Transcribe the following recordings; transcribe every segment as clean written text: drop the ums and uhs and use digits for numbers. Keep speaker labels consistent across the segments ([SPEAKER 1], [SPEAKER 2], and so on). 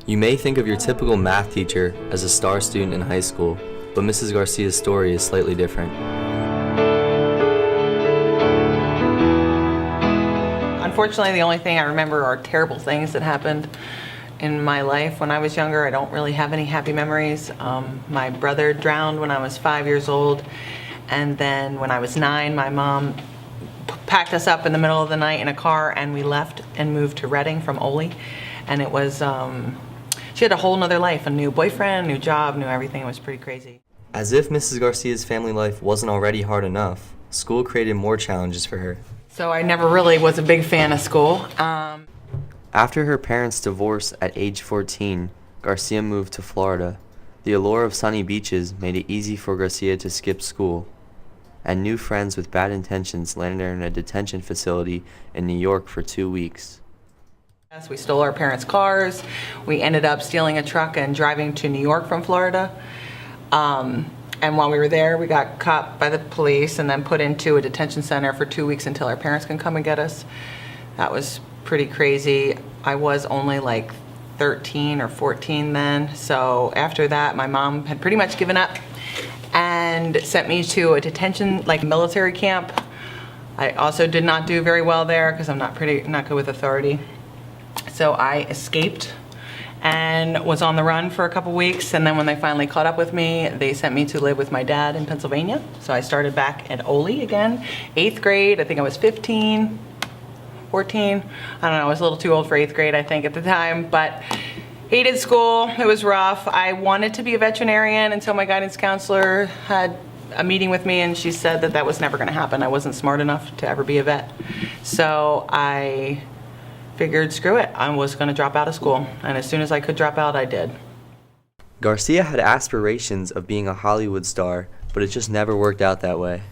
[SPEAKER 1] You may think of your typical math teacher as a star student in high school, but Mrs. Garcia's story is slightly different.
[SPEAKER 2] Unfortunately, the only thing I remember are terrible things that happened in my life when I was younger. I don't really have any happy memories. My brother drowned when I was 5 years old, and then when I was 9, my mom packed us up in the middle of the night in a car, and we left and moved to Reading from Ole. And it was, she had a whole nother life, a new boyfriend, new job, new everything. It was pretty crazy.
[SPEAKER 1] As if Mrs. Garcia's family life wasn't already hard enough, school created more challenges for her.
[SPEAKER 2] So I never really was a big fan of school.
[SPEAKER 1] After her parents' divorce at age 14, Garcia moved to Florida. The allure of sunny beaches made it easy for Garcia to skip school, and new friends with bad intentions landed her in a detention facility in New York for 2 weeks.
[SPEAKER 2] We stole our parents' cars. We ended up stealing a truck and driving to New York from Florida. And while we were there, we got caught by the police and then put into a detention center for 2 weeks until our parents can come and get us. That was pretty crazy. I was only like 13 or 14 then. So after that, my mom had pretty much given up and sent me to a detention, like military camp. I also did not do very well there because I'm not good with authority. So I escaped and was on the run for a couple weeks, and then when they finally caught up with me, they sent me to live with my dad in Pennsylvania. So I started back at Ole again, 8th grade. I think I was 15, 14. I don't know, I was a little too old for 8th grade, I think, at the time, but hated school. It was rough. I wanted to be a veterinarian until my guidance counselor had a meeting with me, and she said that that was never gonna happen. I wasn't smart enough to ever be a vet. So I figured, screw it, I was going to drop out of school, and as soon as I could drop out, I did.
[SPEAKER 1] Garcia had aspirations of being a Hollywood star, but it just never worked out that way.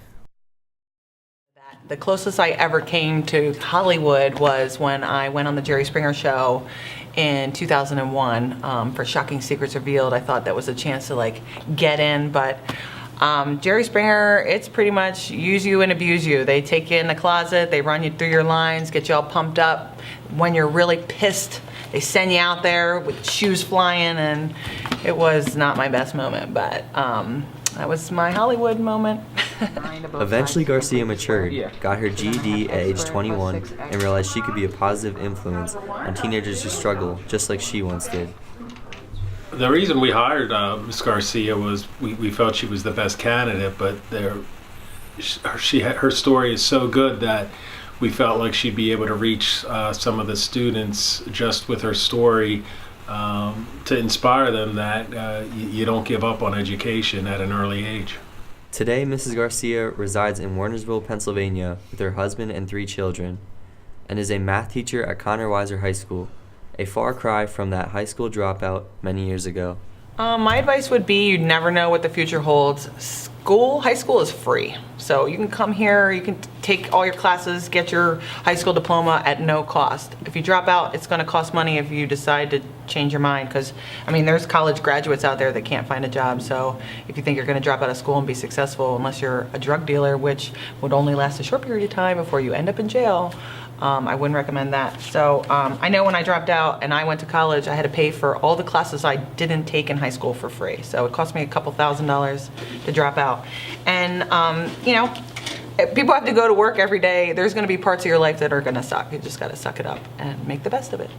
[SPEAKER 2] The closest I ever came to Hollywood was when I went on the Jerry Springer show in 2001 for Shocking Secrets Revealed. I thought that was a chance to like get in, but Jerry Springer, it's pretty much use you and abuse you. They take you in the closet, they run you through your lines, get you all pumped up. When you're really pissed, they send you out there with shoes flying, and it was not my best moment, but that was my Hollywood moment.
[SPEAKER 1] Eventually, Garcia matured, got her GED at age 21, and realized she could be a positive influence on teenagers who struggle, just like she once did.
[SPEAKER 3] The reason we hired Ms. Garcia was we felt she was the best candidate, but her story is so good that we felt like she'd be able to reach some of the students just with her story to inspire them that you don't give up on education at an early age.
[SPEAKER 1] Today, Mrs. Garcia resides in Warnersville, Pennsylvania with her husband and 3 children, and is a math teacher at Conrad Weiser High School, a far cry from that high school dropout many years ago.
[SPEAKER 2] My advice would be, you never know what the future holds. High school is free. So you can come here, you can take all your classes, get your high school diploma at no cost. If you drop out, it's gonna cost money if you decide to change your mind, because I mean, there's college graduates out there that can't find a job. So if you think you're gonna drop out of school and be successful, unless you're a drug dealer, which would only last a short period of time before you end up in jail, I wouldn't recommend that. So I know when I dropped out and I went to college, I had to pay for all the classes I didn't take in high school for free. So it cost me a couple $1,000s to drop out. And you know, people have to go to work every day. There's gonna be parts of your life that are gonna suck. You just gotta suck it up and make the best of it.